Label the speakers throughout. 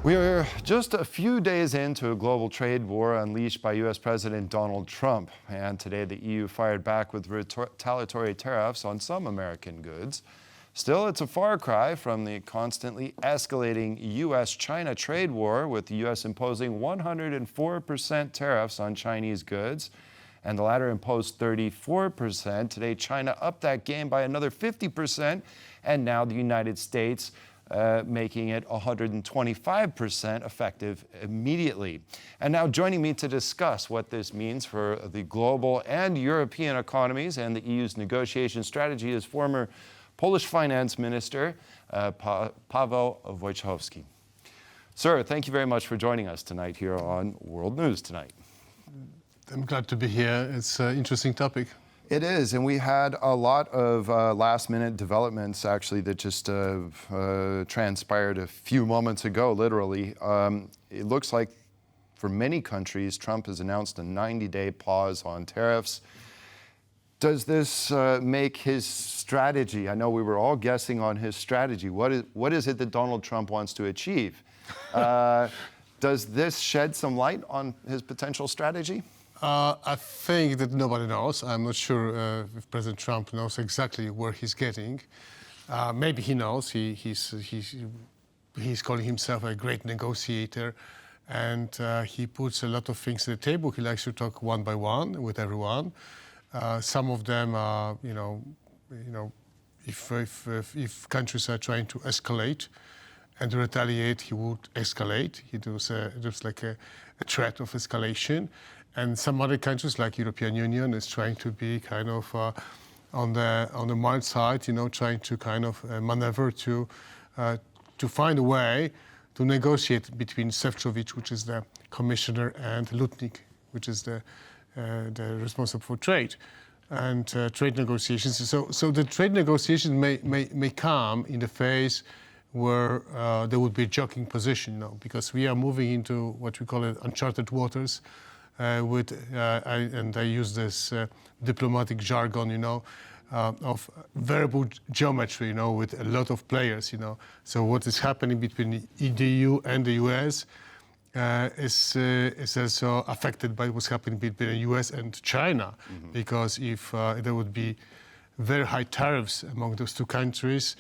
Speaker 1: We're just a few days into a global trade war unleashed by U.S. President Donald Trump. And today the EU fired back with retaliatory tariffs on some American goods. Still, it's a far cry from the constantly escalating U.S. China trade war, with the U.S. imposing 104% tariffs on Chinese goods, and the latter imposed 34%. Today, China upped that game by another 50%, and now the United States making it 125% effective immediately. And now joining me to discuss what this means for the global and European economies and the EU's negotiation strategy is former Polish Finance Minister Paweł Wojciechowski. Sir, thank you very much for joining us tonight here on World News Tonight.
Speaker 2: I'm glad to be here. It's an interesting topic.
Speaker 1: It is, and we had a lot of last-minute developments, actually, that just transpired a few moments ago, literally. It looks like for many countries, Trump has announced a 90-day pause on tariffs. Does this make his strategy? I know we were all guessing on his strategy. What is it that Donald Trump wants to achieve? Does this shed some light on his potential strategy?
Speaker 2: I think that nobody knows. I'm not sure if President Trump knows exactly where he's getting. Maybe he knows. He's calling himself a great negotiator, and he puts a lot of things on the table. He likes to talk one by one with everyone. Some of them are, if countries are trying to escalate and retaliate, he would escalate. He does like a threat of escalation. And some other countries, like European Union, is trying to be kind of on the mild side, trying to kind of maneuver to find a way to negotiate between Šefčovič, which is the commissioner, and Lutnik, which is the responsible for trade and trade negotiations. So the trade negotiations may come in the phase where there would be a jockeying position, because we are moving into what we call uncharted waters. And I use this diplomatic jargon, of variable geometry, with a lot of players, So what is happening between the EU and the US is also affected by what's happening between the US and China. Mm-hmm. Because if there would be very high tariffs among those two countries,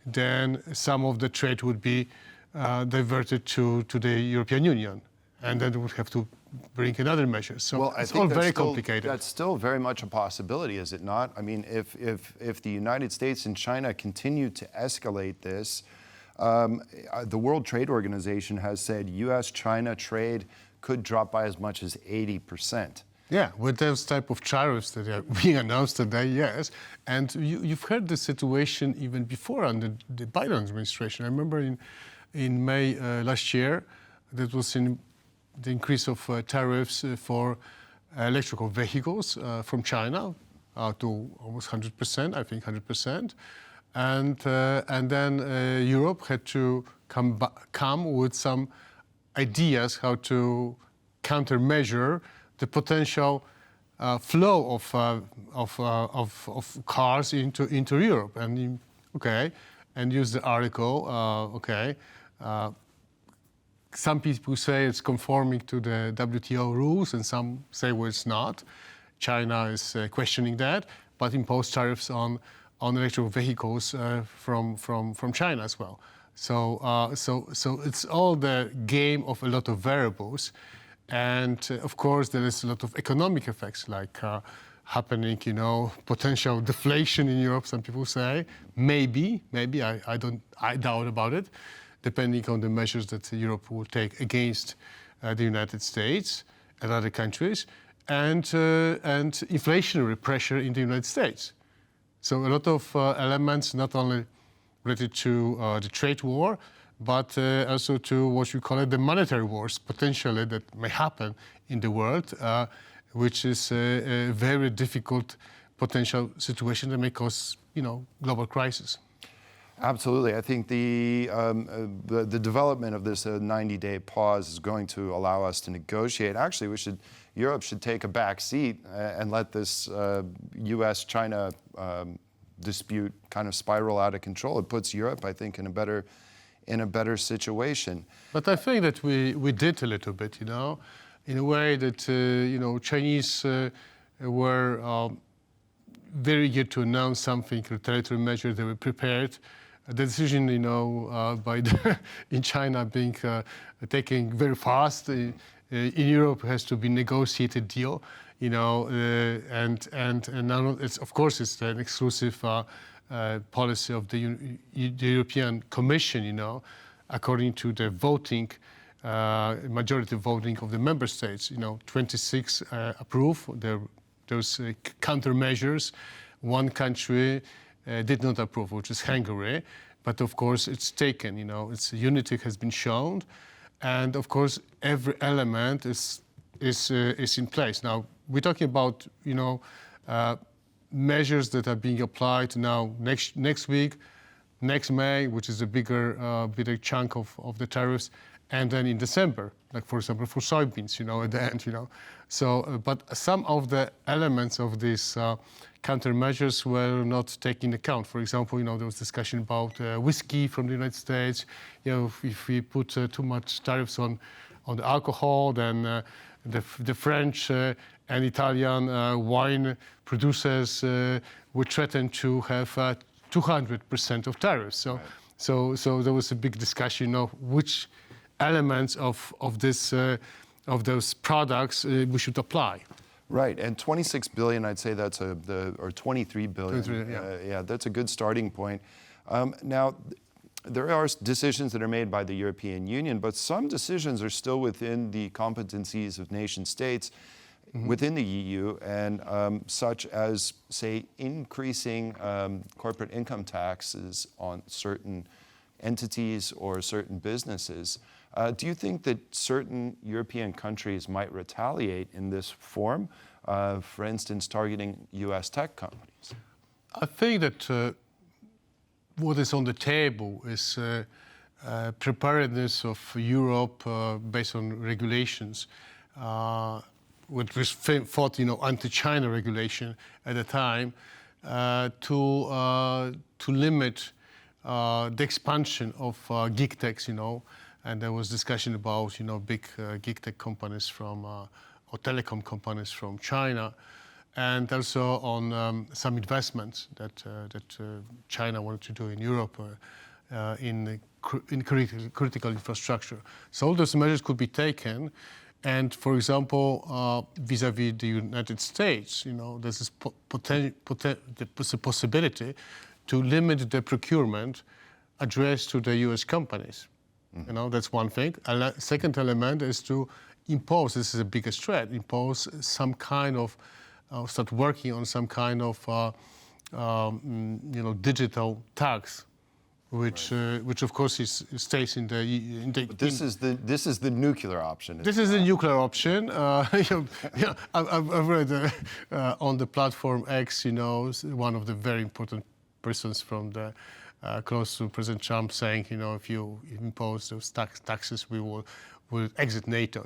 Speaker 2: then some of the trade would be diverted to the European Union. And then we would have to bring in other measures. So it's all very complicated.
Speaker 1: That's still very much a possibility, is it not? I mean, if the United States and China continue to escalate this, the World Trade Organization has said U.S. China trade could drop by as much as 80%.
Speaker 2: Yeah, with those type of tariffs that are being announced today, yes. And you've heard the situation even before under the Biden administration. I remember in May last year, that was in the increase of tariffs for electrical vehicles from China to almost 100%, I think 100%. And then Europe had to come with some ideas how to countermeasure the potential flow of cars into Europe. And and use the article, some people say it's conforming to the WTO rules, and some say, well, it's not. China is questioning that, but impose tariffs on electric vehicles from China as well. So it's all the game of a lot of variables, and of course there is a lot of economic effects, like happening, potential deflation in Europe. Some people say maybe I doubt about it, depending on the measures that Europe will take against the United States and other countries, and inflationary pressure in the United States. So a lot of elements, not only related to the trade war, but also to what you call the monetary wars, potentially, that may happen in the world, which is a very difficult potential situation that may cause, global crisis.
Speaker 1: Absolutely. I think the development of this 90-day pause is going to allow us to negotiate. Actually, Europe should take a back seat and let this U.S.-China dispute kind of spiral out of control. It puts Europe, I think, in a better in a better situation.
Speaker 2: But I think that we did a little bit, in a way that, Chinese were very eager to announce something, retaliatory measure. They were prepared. The decision, by in China being taken very fast. In Europe, has to be negotiated deal, and now of course it's an exclusive policy of the European Commission, according to the voting, majority voting of the member states. 26 approve those countermeasures. One country did not approve, which is Hungary. But of course, it's taken. Its unity has been shown, and of course, every element is in place. Now we're talking about measures that are being applied now next week, next May, which is a bigger chunk of the tariffs, and then in December, like for example for soybeans, at the end, So, but some of the elements of these countermeasures were not taken into account. For example, there was discussion about whiskey from the United States. If we put too much tariffs on the alcohol, then the French and Italian wine producers would threaten to have 200% of tariffs. So,
Speaker 1: right.
Speaker 2: so there was a big discussion of which elements of those products we should apply.
Speaker 1: Right, and 26 billion, I'd say that's or 23 billion.
Speaker 2: 23, yeah.
Speaker 1: Yeah, that's a good starting point. Now, there are decisions that are made by the European Union, but some decisions are still within the competencies of nation states within the EU, and such as, say, increasing corporate income taxes on certain entities or certain businesses. Do you think that certain European countries might retaliate in this form, for instance, targeting U.S. tech companies?
Speaker 2: I think that what is on the table is preparedness of Europe based on regulations, which was thought, anti-China regulation at the time, to limit the expansion of gig techs, And there was discussion about, big gig tech companies or telecom companies from China, and also on some investments that China wanted to do in Europe in critical infrastructure. So all those measures could be taken, and for example, vis-à-vis the United States, there's this a possibility to limit the procurement addressed to the U.S. companies. That's one thing. Second element is to impose, this is the biggest threat, impose some kind of, start working on some kind of, digital tax, which of course stays in the.
Speaker 1: But this is the nuclear option.
Speaker 2: This is the nuclear option. I've read on the platform X, one of the very important persons from the. Close to President Trump saying, if you impose those taxes, we will exit NATO,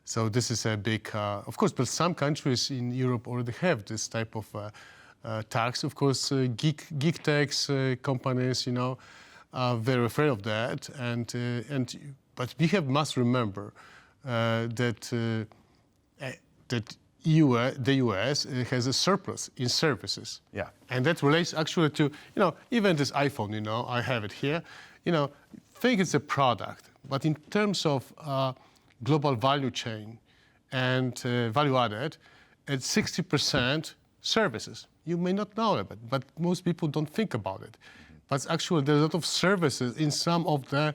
Speaker 2: So this is a big, of course, but some countries in Europe already have this type of tax. Of course, gig techs companies, are very afraid of that. But we must remember that the US has a surplus in services.
Speaker 1: Yeah.
Speaker 2: And that relates actually to, even this iPhone, I have it here, think it's a product, but in terms of global value chain and value added, it's 60% services. You may not know it, but most people don't think about it. But actually there's a lot of services in some of the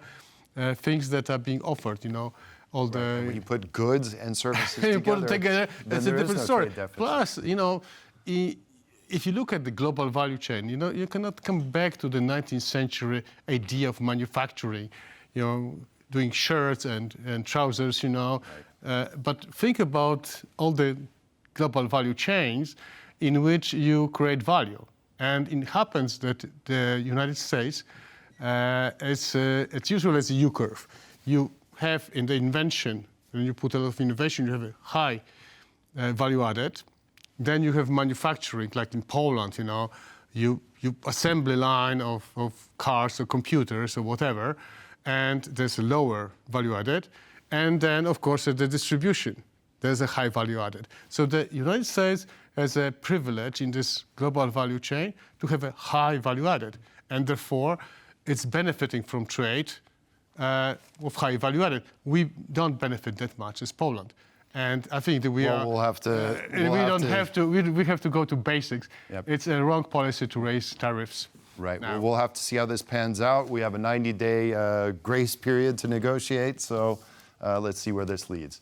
Speaker 2: things that are being offered,
Speaker 1: When you put goods and services
Speaker 2: together, that's a different story. Plus, if you look at the global value chain, you cannot come back to the 19th century idea of manufacturing, doing shirts and trousers,
Speaker 1: Right.
Speaker 2: But think about all the global value chains in which you create value. And it happens that the United States, it's usually as a U-curve. You have in the invention, when you put a lot of innovation, you have a high value added. Then you have manufacturing, like in Poland, you assembly line of cars or computers or whatever, and there's a lower value added. And then, of course, the distribution, there's a high value added. So the United States has a privilege in this global value chain to have a high value added. And therefore, it's benefiting from trade of high value added. We don't benefit that much as Poland. And I think that we have to go to basics.
Speaker 1: Yep.
Speaker 2: It's a wrong policy to raise tariffs.
Speaker 1: Right. Well, we'll have to see how this pans out. We have a 90-day grace period to negotiate, so let's see where this leads.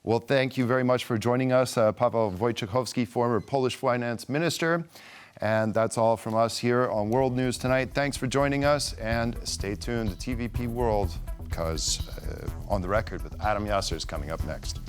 Speaker 1: Well, thank you very much for joining us, Paweł Wojciechowski, former Polish finance minister. And that's all from us here on World News Tonight. Thanks for joining us, and stay tuned to TVP World, because On the Record with Adam Yasser is coming up next.